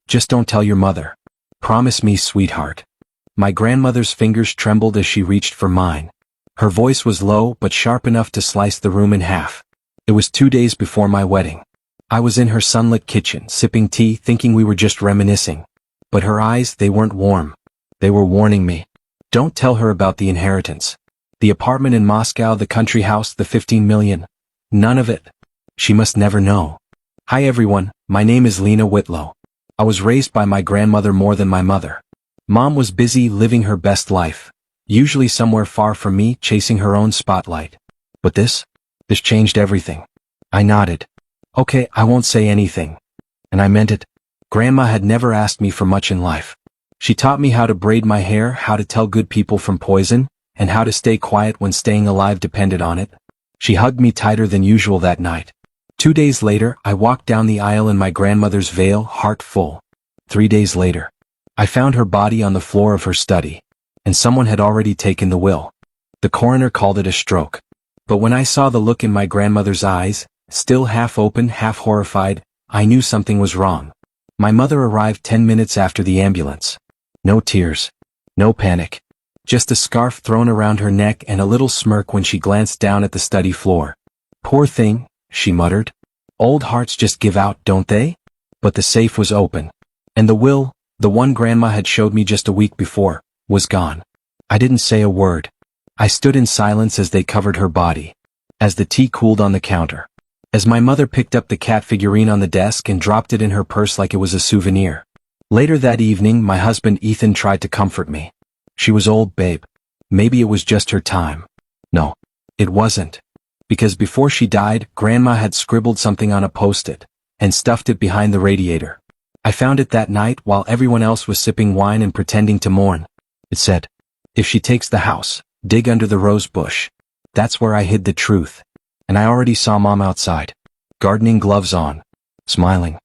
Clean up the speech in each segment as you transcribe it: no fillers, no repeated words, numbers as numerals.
Just don't tell your mother. Promise me, sweetheart. My grandmother's fingers trembled as she reached for mine. Her voice was low but sharp enough to slice the room in half. It was 2 days before my wedding. I was in her sunlit kitchen, sipping tea, thinking we were just reminiscing. But her eyes, they weren't warm. They were warning me. Don't tell her about the inheritance. The apartment in Moscow, the country house, the 15 million. None of it. She must never know. Hi everyone, my name is Lena Whitlow. I was raised by my grandmother more than my mother. Mom was busy living her best life, usually somewhere far from me, chasing her own spotlight. But this changed everything. I nodded. Okay, I won't say anything. And I meant it. Grandma had never asked me for much in life. She taught me how to braid my hair, how to tell good people from poison, and how to stay quiet when staying alive depended on it. She hugged me tighter than usual that night. 2 days later, I walked down the aisle in my grandmother's veil, heart full. 3 days later, I found her body on the floor of her study, and someone had already taken the will. The coroner called it a stroke. But when I saw the look in my grandmother's eyes, still half open, half horrified, I knew something was wrong. My mother arrived 10 minutes after the ambulance. No tears. No panic. Just a scarf thrown around her neck and a little smirk when she glanced down at the study floor. Poor thing, she muttered. Old hearts just give out, don't they? But the safe was open. And the will, the one Grandma had showed me just a week before, was gone. I didn't say a word. I stood in silence as they covered her body. As the tea cooled on the counter. As my mother picked up the cat figurine on the desk and dropped it in her purse like it was a souvenir. Later that evening, my husband Ethan tried to comfort me. She was old, babe. Maybe it was just her time. No, it wasn't. Because before she died, Grandma had scribbled something on a post-it and stuffed it behind the radiator. I found it that night while everyone else was sipping wine and pretending to mourn. It said, if she takes the house, dig under the rose bush. That's where I hid the truth. And I already saw Mom outside, gardening gloves on, smiling.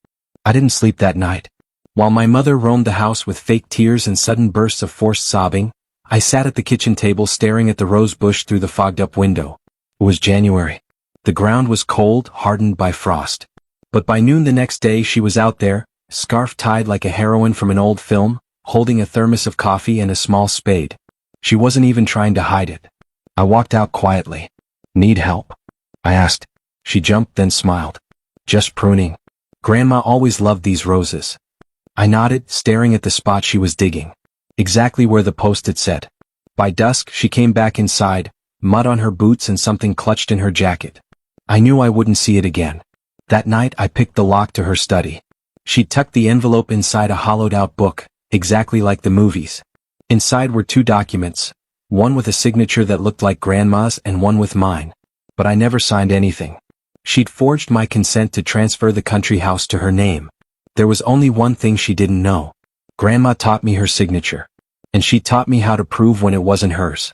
I didn't sleep that night. While my mother roamed the house with fake tears and sudden bursts of forced sobbing, I sat at the kitchen table staring at the rose bush through the fogged-up window. It was January. The ground was cold, hardened by frost. But by noon the next day she was out there, scarf tied like a heroine from an old film, holding a thermos of coffee and a small spade. She wasn't even trying to hide it. I walked out quietly. Need help? I asked. She jumped, then smiled. Just pruning. Grandma always loved these roses. I nodded, staring at the spot she was digging. Exactly where the post-it said. By dusk, she came back inside, mud on her boots and something clutched in her jacket. I knew I wouldn't see it again. That night, I picked the lock to her study. She'd tucked the envelope inside a hollowed-out book, exactly like the movies. Inside were 2 documents, one with a signature that looked like Grandma's and one with mine. But I never signed anything. She'd forged my consent to transfer the country house to her name. There was only one thing she didn't know. Grandma taught me her signature. And she taught me how to prove when it wasn't hers.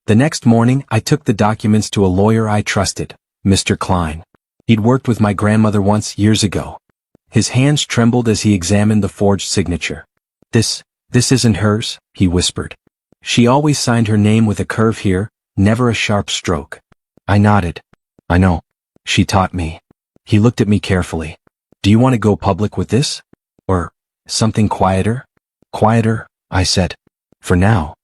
The next morning, I took the documents to a lawyer I trusted, Mr. Klein. He'd worked with my grandmother once, years ago. His hands trembled as he examined the forged signature. This isn't hers, he whispered. She always signed her name with a curve here, never a sharp stroke. I nodded. I know. She taught me. He looked at me carefully. Do you want to go public with this? Or something quieter? Quieter, I said. For now.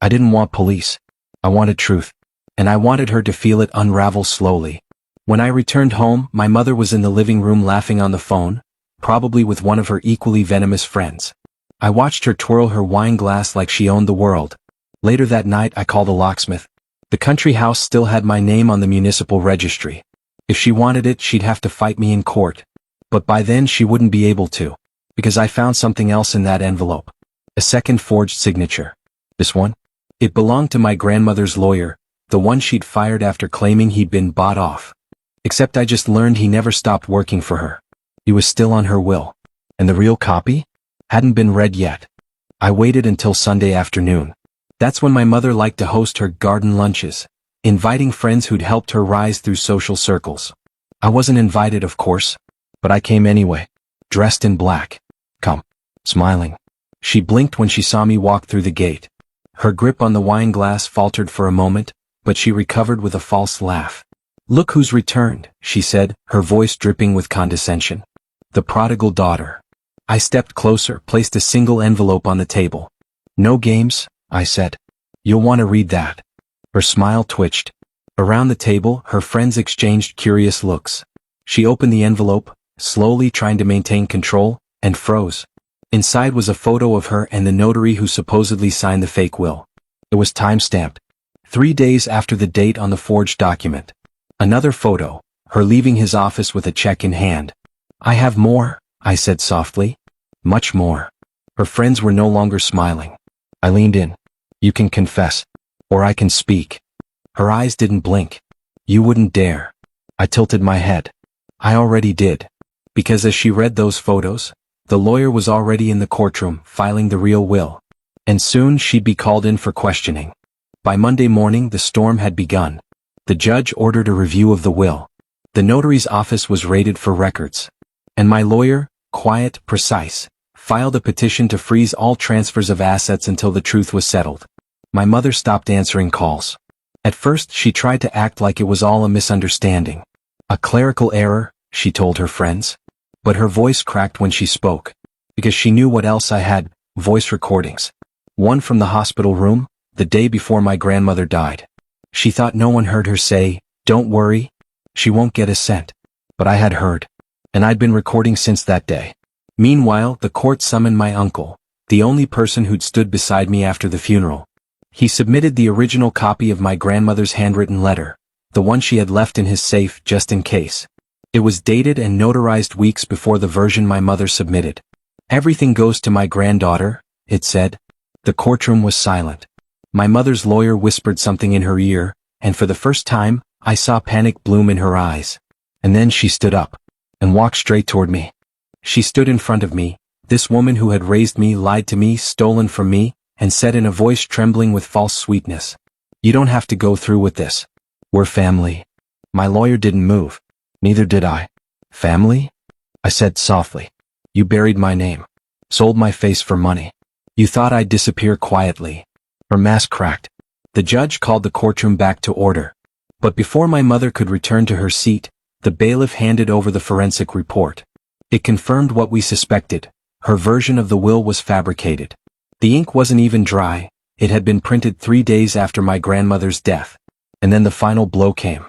I didn't want police. I wanted truth. And I wanted her to feel it unravel slowly. When I returned home, my mother was in the living room laughing on the phone, probably with one of her equally venomous friends. I watched her twirl her wine glass like she owned the world. Later that night I called a locksmith. The country house still had my name on the municipal registry. If she wanted it, she'd have to fight me in court. But by then she wouldn't be able to, because I found something else in that envelope. A second forged signature. This one? It belonged to my grandmother's lawyer, the one she'd fired after claiming he'd been bought off. Except I just learned he never stopped working for her. He was still on her will. And the real copy? Hadn't been read yet. I waited until Sunday afternoon. That's when my mother liked to host her garden lunches, inviting friends who'd helped her rise through social circles. I wasn't invited, of course, but I came anyway, dressed in black. Come, smiling. She blinked when she saw me walk through the gate. Her grip on the wine glass faltered for a moment, but she recovered with a false laugh. Look who's returned, she said, her voice dripping with condescension. The prodigal daughter. I stepped closer, placed a single envelope on the table. No games, I said. You'll want to read that. Her smile twitched. Around the table, her friends exchanged curious looks. She opened the envelope, slowly trying to maintain control, and froze. Inside was a photo of her and the notary who supposedly signed the fake will. It was time-stamped. 3 days after the date on the forged document. Another photo, her leaving his office with a check in hand. I have more, I said softly. Much more. Her friends were no longer smiling. I leaned in. You can confess. Or I can speak. Her eyes didn't blink. You wouldn't dare. I tilted my head. I already did. Because as she read those photos, the lawyer was already in the courtroom, filing the real will. And soon she'd be called in for questioning. By Monday morning the storm had begun. The judge ordered a review of the will. The notary's office was raided for records. And my lawyer, quiet, precise, filed a petition to freeze all transfers of assets until the truth was settled. My mother stopped answering calls. At first she tried to act like it was all a misunderstanding. A clerical error, she told her friends. But her voice cracked when she spoke. Because she knew what else I had, voice recordings. One from the hospital room, the day before my grandmother died. She thought no one heard her say, "Don't worry. She won't get a cent." But I had heard. And I'd been recording since that day. Meanwhile, the court summoned my uncle, the only person who'd stood beside me after the funeral. He submitted the original copy of my grandmother's handwritten letter, the one she had left in his safe just in case. It was dated and notarized weeks before the version my mother submitted. Everything goes to my granddaughter, it said. The courtroom was silent. My mother's lawyer whispered something in her ear, and for the first time, I saw panic bloom in her eyes. And then she stood up and walked straight toward me. She stood in front of me, this woman who had raised me, lied to me, stolen from me, and said in a voice trembling with false sweetness, "You don't have to go through with this. We're family." My lawyer didn't move. Neither did I. Family? I said softly. You buried my name. Sold my face for money. You thought I'd disappear quietly. Her mask cracked. The judge called the courtroom back to order. But before my mother could return to her seat, the bailiff handed over the forensic report. It confirmed what we suspected. Her version of the will was fabricated. The ink wasn't even dry. It had been printed 3 days after my grandmother's death. And then the final blow came.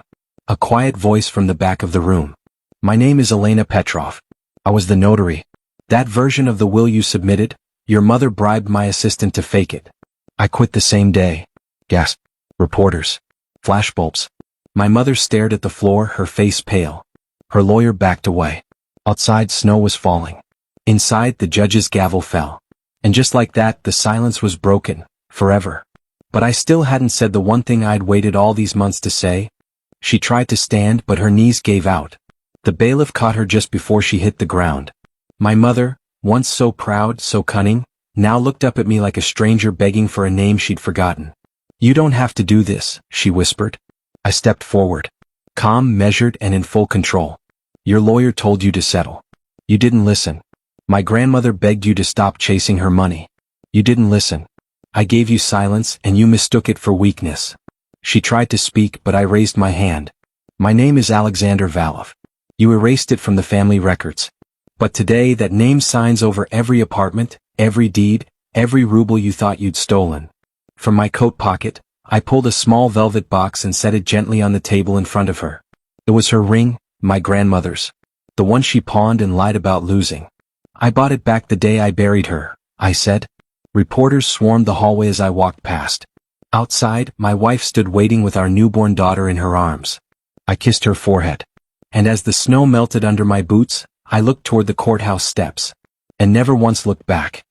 A quiet voice from the back of the room. My name is Elena Petrov. I was the notary. That version of the will you submitted, your mother bribed my assistant to fake it. I quit the same day. Gasp. Reporters. Flashbulbs. My mother stared at the floor, her face pale. Her lawyer backed away. Outside, snow was falling. Inside, the judge's gavel fell. And just like that, the silence was broken. Forever. But I still hadn't said the one thing I'd waited all these months to say. She tried to stand, but her knees gave out. The bailiff caught her just before she hit the ground. My mother, once so proud, so cunning, now looked up at me like a stranger begging for a name she'd forgotten. You don't have to do this, she whispered. I stepped forward. Calm, measured, and in full control. Your lawyer told you to settle. You didn't listen. My grandmother begged you to stop chasing her money. You didn't listen. I gave you silence, and you mistook it for weakness. She tried to speak, but I raised my hand. My name is Alexander Valov. You erased it from the family records. But today that name signs over every apartment, every deed, every ruble you thought you'd stolen. From my coat pocket, I pulled a small velvet box and set it gently on the table in front of her. It was her ring, my grandmother's. The one she pawned and lied about losing. I bought it back the day I buried her, I said. Reporters swarmed the hallway as I walked past. Outside, my wife stood waiting with our newborn daughter in her arms. I kissed her forehead. And as the snow melted under my boots, I looked toward the courthouse steps. And never once looked back.